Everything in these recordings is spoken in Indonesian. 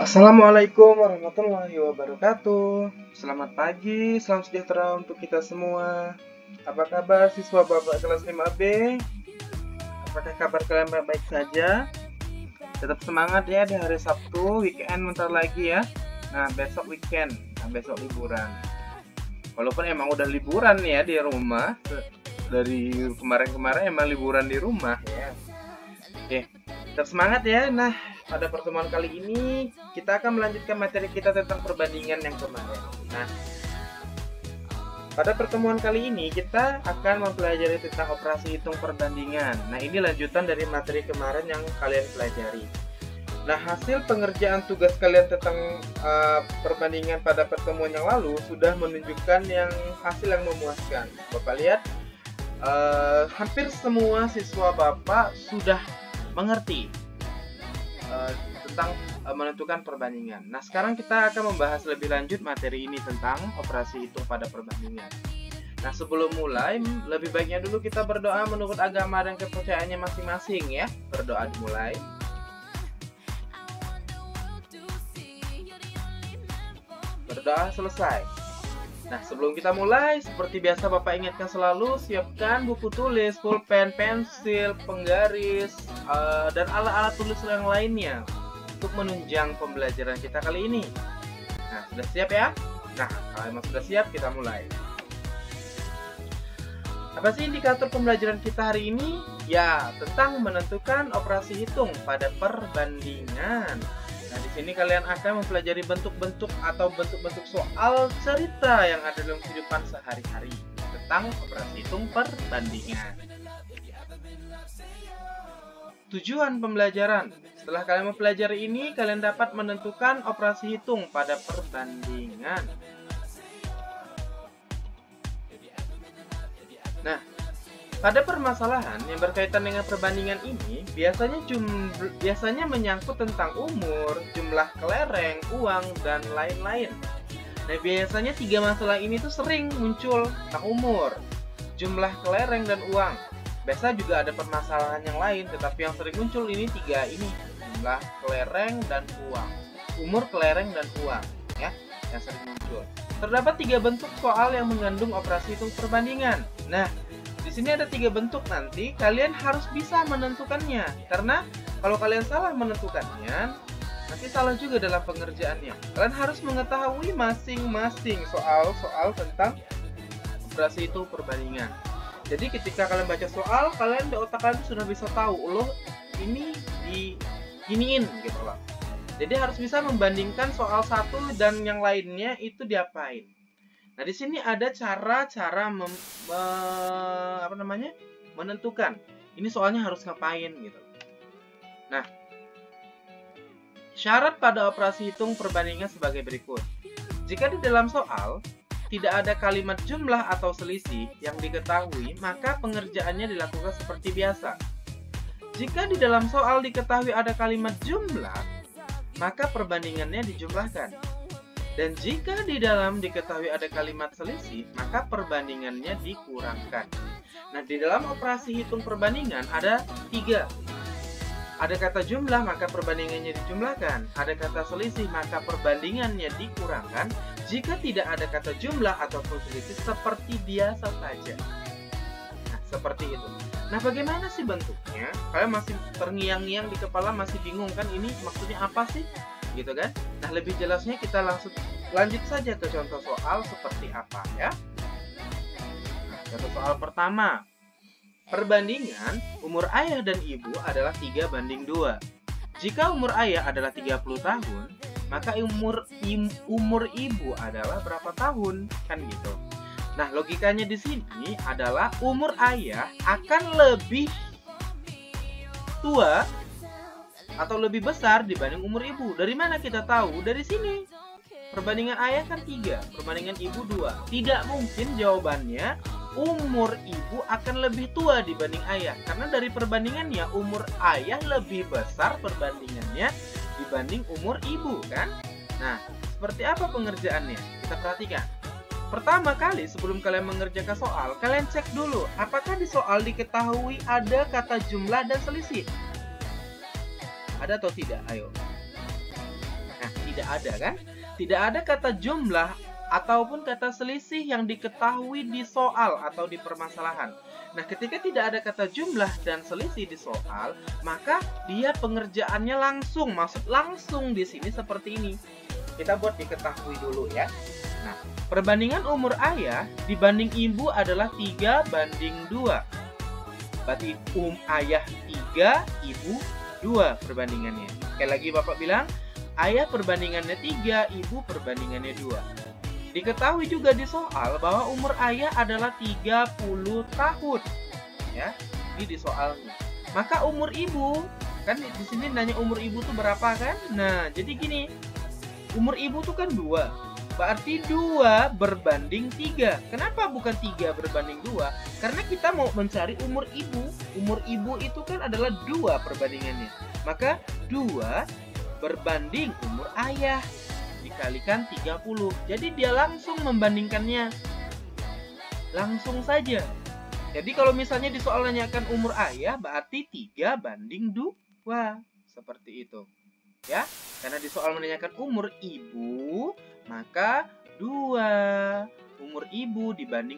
Assalamualaikum warahmatullahi wabarakatuh. Selamat pagi, salam sejahtera untuk kita semua. Apa kabar siswa Bapak kelas 5B? Apakah kabar kalian baik-baik saja? Tetap semangat ya di hari Sabtu, weekend bentar lagi ya. Nah, besok weekend, besok liburan. Walaupun emang udah liburan ya di rumah. Dari kemarin-kemarin emang liburan di rumah ya. Oke, tetap semangat ya. Nah, pada pertemuan kali ini kita akan melanjutkan materi kita tentang perbandingan yang kemarin. Nah, pada pertemuan kali ini kita akan mempelajari tentang operasi hitung perbandingan. Nah, ini lanjutan dari materi kemarin yang kalian pelajari. Nah, hasil pengerjaan tugas kalian tentang perbandingan pada pertemuan yang lalu sudah menunjukkan hasil yang memuaskan. Bapak lihat, hampir semua siswa Bapak sudah mengerti tentang menentukan perbandingan. Nah, sekarang kita akan membahas lebih lanjut materi ini tentang operasi hitung pada perbandingan. Nah, sebelum mulai, lebih baiknya dulu kita berdoa menurut agama dan kepercayaannya masing-masing ya. Berdoa dimulai. Berdoa selesai. Nah, sebelum kita mulai, seperti biasa Bapak ingatkan selalu, siapkan buku tulis, pulpen, pensil, penggaris, dan alat-alat tulis yang lainnya untuk menunjang pembelajaran kita kali ini. Nah, sudah siap ya? Nah, kalau memang sudah siap, kita mulai. Apa sih indikator pembelajaran kita hari ini? Ya, tentang menentukan operasi hitung pada perbandingan. Nah, di sini kalian akan mempelajari bentuk-bentuk atau bentuk-bentuk soal cerita yang ada dalam kehidupan sehari-hari tentang operasi hitung perbandingan. Tujuan pembelajaran. Setelah kalian mempelajari ini, kalian dapat menentukan operasi hitung pada perbandingan. Nah, pada permasalahan yang berkaitan dengan perbandingan ini, biasanya menyangkut tentang umur, jumlah kelereng, uang, dan lain-lain. Nah, biasanya tiga masalah ini tuh sering muncul tentang umur, jumlah kelereng, dan uang. Biasa juga ada permasalahan yang lain, tetapi yang sering muncul ini tiga ini, jumlah kelereng dan uang. Umur, kelereng, dan uang, ya, yang sering muncul. Terdapat tiga bentuk soal yang mengandung operasi hitung perbandingan. Nah, di sini ada tiga bentuk, nanti kalian harus bisa menentukannya. Karena kalau kalian salah menentukannya, nanti salah juga dalam pengerjaannya. Kalian harus mengetahui masing-masing soal-soal tentang operasi hitung perbandingan. Jadi ketika kalian baca soal, kalian di otak kalian sudah bisa tahu, loh ini diginiin gitu loh. Jadi harus bisa membandingkan soal satu dan yang lainnya itu diapain. Nah, di sini ada cara-cara menentukan. Ini soalnya harus ngapain gitu. Nah, syarat pada operasi hitung perbandingan sebagai berikut. Jika di dalam soal tidak ada kalimat jumlah atau selisih yang diketahui, maka pengerjaannya dilakukan seperti biasa. Jika di dalam soal diketahui ada kalimat jumlah, maka perbandingannya dijumlahkan. Dan jika di dalam diketahui ada kalimat selisih, maka perbandingannya dikurangkan. Nah, di dalam operasi hitung perbandingan ada tiga. Ada kata jumlah, maka perbandingannya dijumlahkan. Ada kata selisih, maka perbandingannya dikurangkan. Jika tidak ada kata jumlah ataupun selisih, seperti biasa saja. Nah, seperti itu. Nah, bagaimana sih bentuknya? Kalian masih terngiang-ngiang di kepala, masih bingung kan ini maksudnya apa sih? Gitu kan? Nah, lebih jelasnya kita lanjut saja ke contoh soal seperti apa ya. Nah, contoh soal pertama. Perbandingan umur ayah dan ibu adalah 3:2. Jika umur ayah adalah 30 tahun, maka umur ibu adalah berapa tahun? Kan gitu. Nah, logikanya di sini adalah umur ayah akan lebih tua atau lebih besar dibanding umur ibu. Dari mana kita tahu? Dari sini. Perbandingan ayah kan 3, perbandingan ibu 2. Tidak mungkin jawabannya umur ibu akan lebih tua dibanding ayah. Karena dari perbandingannya umur ayah lebih besar perbandingannya dibanding umur ibu kan. Nah, seperti apa pengerjaannya? Kita perhatikan. Pertama kali sebelum kalian mengerjakan soal, kalian cek dulu apakah di soal diketahui ada kata jumlah dan selisih. Ada atau tidak? Ayo. Nah, tidak ada kan? Tidak ada kata jumlah ataupun kata selisih yang diketahui di soal atau di permasalahan. Nah, ketika tidak ada kata jumlah dan selisih di soal, maka dia pengerjaannya langsung, maksud langsung di sini seperti ini. Kita buat diketahui dulu ya. Nah, perbandingan umur ayah dibanding ibu adalah 3:2. Berarti ayah 3, ibu 2 perbandingannya. Sekali lagi Bapak bilang, ayah perbandingannya 3, ibu perbandingannya 2. Diketahui juga di soal bahwa umur ayah adalah 30 tahun. Ya, ini di soalnya. Maka umur ibu, kan di sini nanya umur ibu tuh berapa kan? Nah, jadi gini. Umur ibu tuh kan 2. Berarti 2 berbanding 3. Kenapa bukan 3 berbanding 2? Karena kita mau mencari umur ibu. Umur ibu itu kan adalah 2 perbandingannya. Maka 2 berbanding umur ayah dikalikan 30. Jadi dia langsung membandingkannya. Langsung saja. Jadi kalau misalnya di soal nanyakan umur ayah, berarti 3:2. Seperti itu. Ya, karena di soal menanyakan umur ibu, maka 2 umur ibu dibanding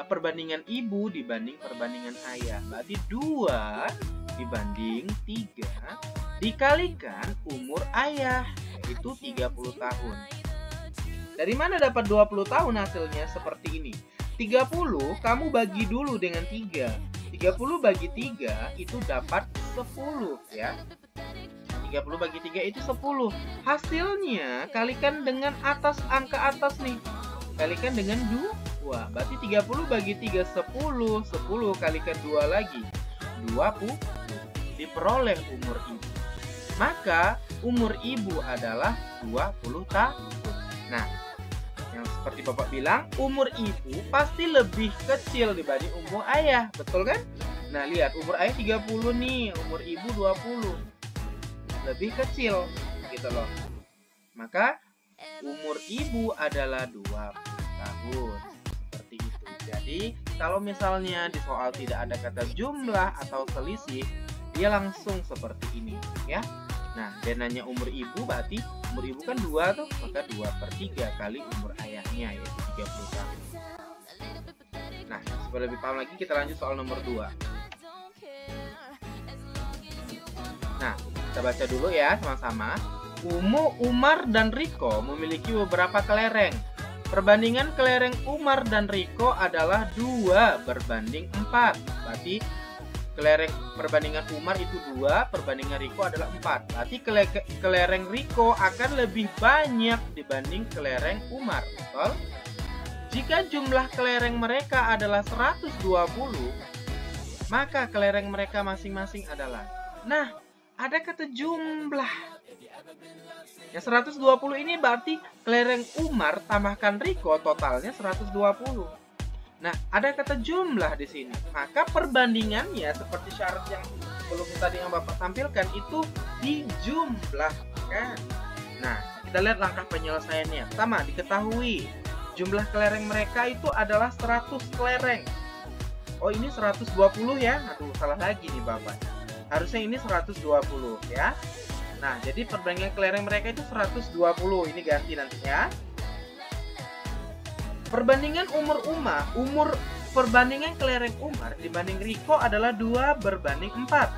perbandingan ibu dibanding perbandingan ayah. Berarti 2 dibanding 3 dikalikan umur ayah, itu 30 tahun. Dari mana dapat 20 tahun hasilnya? Seperti ini. 30 kamu bagi dulu dengan 3. 30 bagi 3 itu dapat 10 ya. 30 bagi 3 itu 10. Hasilnya kalikan dengan angka atas nih. Kalikan dengan 2. Berarti 30 bagi 3 10. 10 kalikan 2 lagi 20. Diperoleh umur ibu. Maka umur ibu adalah 20 tahun. Nah, yang seperti Bapak bilang, umur ibu pasti lebih kecil dibanding umur ayah. Betul kan? Nah, lihat umur ayah 30 nih, umur ibu 20. Lebih kecil gitu loh. Maka umur ibu adalah 20 tahun. Seperti itu. Jadi kalau misalnya di soal tidak ada kata jumlah atau selisih, dia langsung seperti ini ya. Nah, dia nanya umur ibu, berarti umur ibu kan 2 tuh, maka 2/3 kali umur ayahnya, yaitu 30 tahun. Nah, supaya lebih paham lagi, kita lanjut soal nomor 2. Nah, kita baca dulu ya sama-sama. Umar dan Riko memiliki beberapa kelereng. Perbandingan kelereng Umar dan Riko adalah 2/4. Berarti kelereng perbandingan Umar itu 2, perbandingan Riko adalah 4. Berarti kelereng Riko akan lebih banyak dibanding kelereng Umar. Betul? Jika jumlah kelereng mereka adalah 120, maka kelereng mereka masing-masing adalah. Nah, ada kata jumlah. Yang 120 ini berarti kelereng Umar tambahkan Riko totalnya 120. Nah, ada kata jumlah di sini. Maka perbandingannya seperti syarat yang belum tadi yang Bapak tampilkan itu dijumlahkan. Nah, kita lihat langkah penyelesaiannya. Pertama, diketahui jumlah kelereng mereka itu adalah 100 kelereng. Oh, ini 120 ya. Aduh, salah lagi nih Bapak. Harusnya ini 120 ya. Nah, jadi perbandingan kelereng mereka itu 120. Ini ganti nantinya. Perbandingan perbandingan kelereng Umar dibanding Riko adalah 2/4.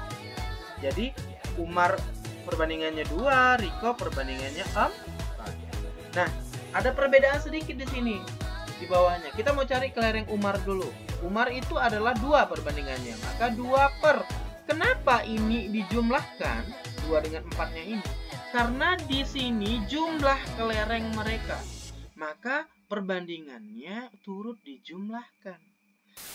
Jadi Umar perbandingannya 2, Riko perbandingannya 4. Nah, ada perbedaan sedikit di sini di bawahnya. Kita mau cari kelereng Umar dulu. Umar itu adalah 2 perbandingannya, maka 2 Kenapa ini dijumlahkan 2 dengan 4-nya ini? Karena di sini jumlah kelereng mereka. Maka perbandingannya turut dijumlahkan.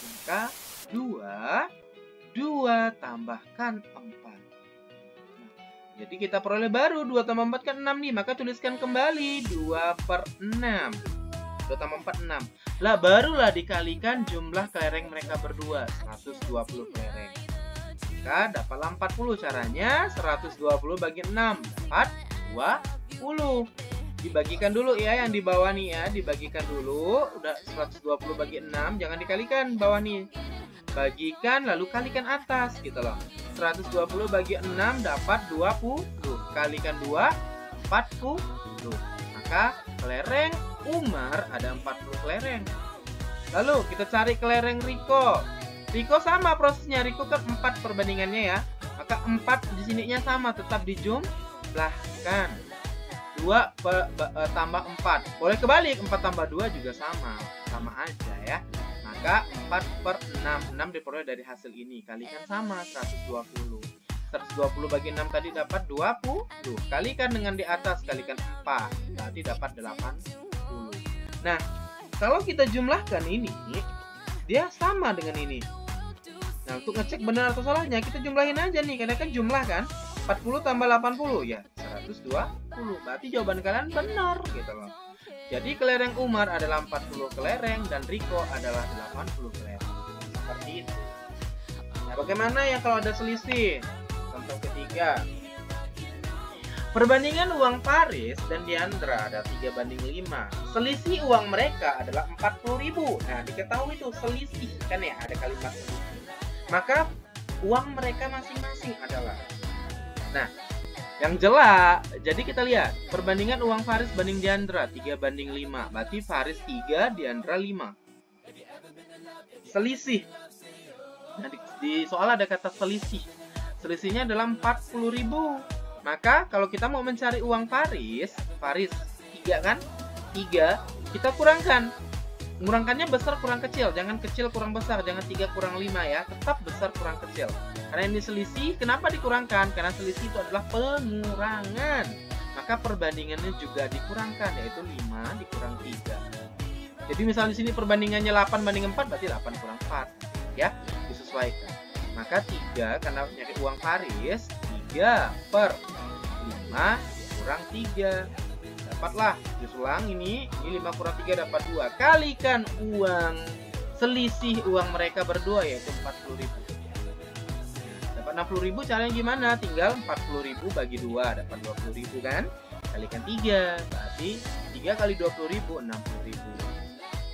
Maka 2 tambahkan 4. Nah, jadi kita peroleh baru 2 tambah 4 kan 6 nih. Maka tuliskan kembali 2/6. 2 tambah 4 6. Lah barulah dikalikan jumlah kelereng mereka berdua, 120 kelereng. Maka dapatlah 40. Caranya 120 bagi 6 dapat 20. dibagikan dulu ya, yang di bawah nih ya, dibagikan dulu. Udah 120 bagi 6, jangan dikalikan bawah nih. Bagikan lalu kalikan atas gitu loh. 120 bagi 6 dapat 20. Kalikan 2, 40. Maka kelereng Umar ada 40 kelereng. Lalu kita cari kelereng Riko. Riko sama prosesnya, Riko kan 4 perbandingannya ya. Maka 4 di sininya sama, tetap dijumlahkan. 2 tambah 4. Boleh kebalik, 4 tambah 2 juga sama aja ya. Maka 4/6. 6 diperoleh dari hasil ini. Kalikan sama 120. 120 bagi 6 tadi dapat 20. Kalikan dengan di atas, kalikan 4. Berarti dapat 80. Nah, kalau kita jumlahkan ini, dia sama dengan ini. Nah, untuk ngecek benar atau salahnya, kita jumlahin aja nih. Karena kan jumlah kan. 40 tambah 80 ya 120. Berarti jawaban kalian benar gitu loh. Jadi kelereng Umar adalah 40 kelereng dan Riko adalah 80 kelereng. Seperti itu. Nah, bagaimana ya kalau ada selisih? Contoh ketiga. Perbandingan uang Paris dan Diandra ada 3/5. Selisih uang mereka adalah 40.000. Nah, diketahui tuh selisih kan ya, ada kalimat selisih. Maka uang mereka masing-masing adalah. Nah, yang jelas, jadi kita lihat perbandingan uang Faris banding Diandra 3/5. Berarti Faris 3, Diandra 5. Selisih. Nah, di soal ada kata selisih. Selisihnya adalah 40.000. Maka kalau kita mau mencari uang Faris 3 kan? 3, kita kurangkan. Ngurangkannya besar kurang kecil, jangan kecil kurang besar, jangan 3 kurang 5 ya, tetap besar kurang kecil. Karena ini selisih, kenapa dikurangkan? Karena selisih itu adalah pengurangan. Maka perbandingannya juga dikurangkan, yaitu 5 dikurang 3. Jadi misalnya di sini perbandingannya 8/4, berarti 8 kurang 4 ya, disesuaikan. Maka 3 karena nyari uang Faris, 3/5 kurang 3. Dapatlah, disulang ini 5 kurang 3 dapat 2. Kalikan uang selisih uang mereka berdua yaitu 40.000. Dapat 60.000, caranya gimana? Tinggal 40.000 bagi 2 dapat 20.000 kan? Kalikan 3, berarti 3 kali 20.000 60.000.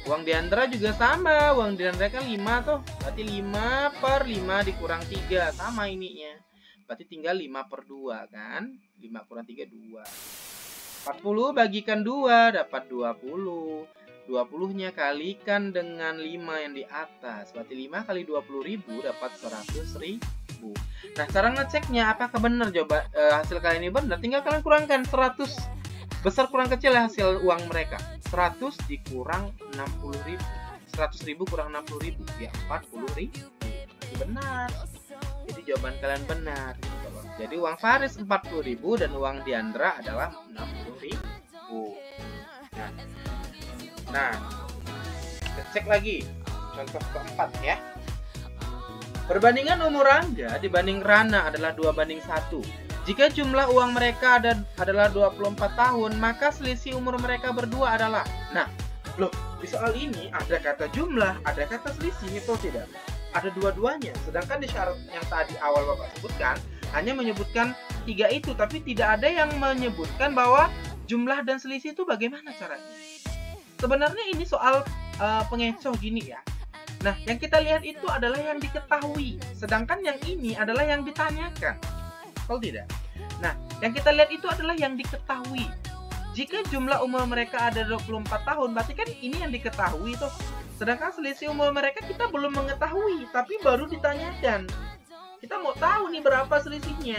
Uang Diandra juga sama, uang Diandra kan 5 tuh. Berarti 5/5 dikurang 3, sama ininya. Berarti tinggal 5/2 kan? 5 kurang 3 2. 40 bagikan 2 dapat 20. 20-nya kalikan dengan 5 yang di atas. Berarti 5 kali 20.000 dapat 100.000. Nah, cara ngeceknya apakah benar hasil kalian ini benar? Tinggal kalian kurangkan 100 besar kurang kecil ya hasil uang mereka. 100 dikurang 60.000. 100.000 kurang 60.000 ya 40.000. Itu benar. Jadi jawaban kalian benar. Jadi uang Faris 40.000 dan uang Diandra adalah 60.000. Nah, kita cek lagi contoh keempat ya. Perbandingan umur Rangga dibanding Rana adalah 2/1. Jika jumlah uang mereka adalah 24 tahun, maka selisih umur mereka berdua adalah. Nah, loh, di soal ini ada kata jumlah, ada kata selisih, itu tidak? Ada dua-duanya. Sedangkan di syarat yang tadi awal Bapak sebutkan hanya menyebutkan 3 itu, tapi tidak ada yang menyebutkan bahwa jumlah dan selisih itu bagaimana caranya. Sebenarnya ini soal pengecoh gini ya. Nah, yang kita lihat itu adalah yang diketahui, sedangkan yang ini adalah yang ditanyakan. Kalau tidak. Nah, yang kita lihat itu adalah yang diketahui. Jika jumlah umur mereka ada 24 tahun, berarti kan ini yang diketahui tuh. Sedangkan selisih umur mereka kita belum mengetahui, tapi baru ditanyakan. Kita mau tahu nih berapa selisihnya.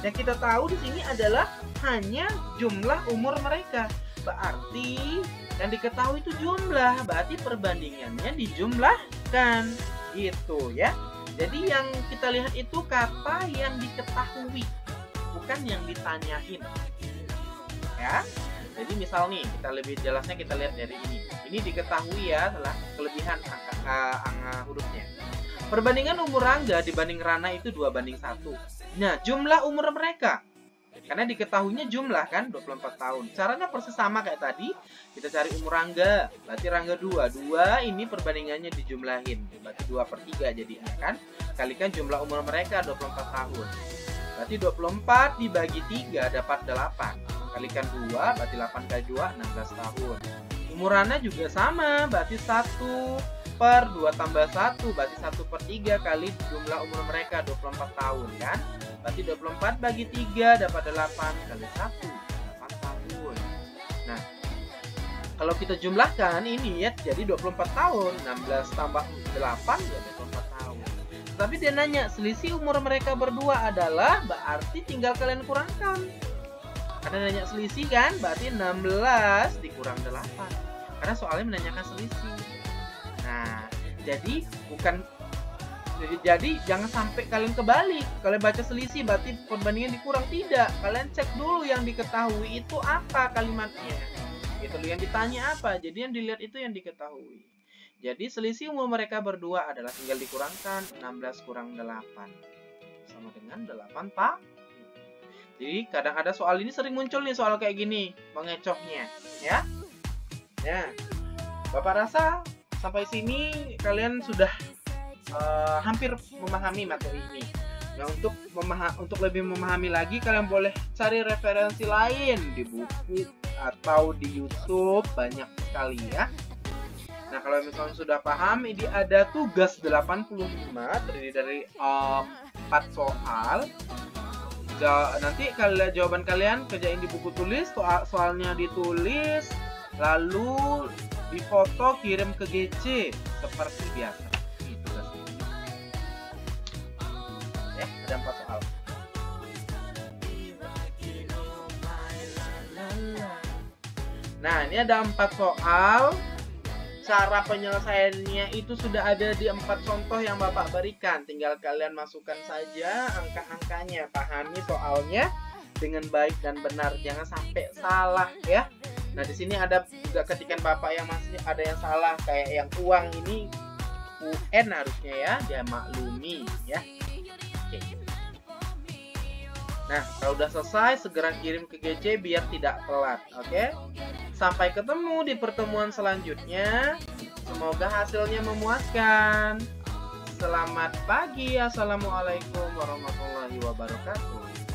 Yang kita tahu di sini adalah hanya jumlah umur mereka. Berarti yang diketahui itu jumlah, berarti perbandingannya dijumlahkan gitu ya. Jadi yang kita lihat itu kata yang diketahui, bukan yang ditanyain ya. Jadi misal nih, kita lebih jelasnya kita lihat dari ini. Ini diketahui ya, adalah kelebihan angka hurufnya. Perbandingan umur Rangga dibanding Rana itu 2/1. Nah, jumlah umur mereka, karena diketahuinya jumlah kan 24 tahun. Caranya persis sama kayak tadi. Kita cari umur Rangga. Berarti Rangga 2. 2 ini perbandingannya dijumlahin. Berarti 2/3 jadinya kan. Kalikan jumlah umur mereka 24 tahun. Berarti 24 dibagi 3 dapat 8. Maka Kalikan 2, berarti 8 kali 2, 16 tahun. Umur Rana juga sama, berarti 1 per 2 tambah 1, berarti 1 per 3 kali jumlah umur mereka, 24 tahun kan? Berarti 24 bagi 3 dapat 8 kali 1, 8 tahun. Nah, kalau kita jumlahkan ini ya jadi 24 tahun, 16 tambah 8 ya 24 tahun. Tapi dia nanya, selisih umur mereka berdua adalah, berarti tinggal kalian kurangkan. Karena nanya selisih kan, berarti 16 dikurang 8. Karena soalnya menanyakan selisih. Nah, jadi jangan sampai kalian kebalik. Kalian baca selisih berarti perbandingan dikurang, tidak. Kalian cek dulu yang diketahui itu apa kalimatnya. Gitu loh, yang ditanya apa. Jadi yang dilihat itu yang diketahui. Jadi selisih umur mereka berdua adalah tinggal dikurangkan 16 kurang 8 sama dengan 8 tahun. Jadi kadang ada soal ini sering muncul nih, soal kayak gini, mengecohnya, ya. Nah, Bapak rasa sampai sini kalian sudah hampir memahami materi ini. Nah, untuk lebih memahami lagi, kalian boleh cari referensi lain di buku atau di YouTube, banyak sekali ya. Nah, kalau misalnya sudah paham, ini ada tugas 85 terdiri dari 4 soal. Nanti jawaban kalian kerjain di buku tulis, soalnya ditulis, lalu difoto kirim ke GC seperti biasa. Itu ya, ada 4 soal. Nah, ini ada 4 soal. Cara penyelesaiannya itu sudah ada di 4 contoh yang Bapak berikan. Tinggal kalian masukkan saja angka-angkanya. Pahami soalnya dengan baik dan benar. Jangan sampai salah ya. Nah, di sini ada juga ketikan Bapak yang masih ada yang salah. Kayak yang uang ini UN harusnya ya. Dia maklumi ya. Oke. Nah, kalau udah selesai, segera kirim ke GC biar tidak telat. Oke? Sampai ketemu di pertemuan selanjutnya. Semoga hasilnya memuaskan. Selamat pagi. Assalamualaikum warahmatullahi wabarakatuh.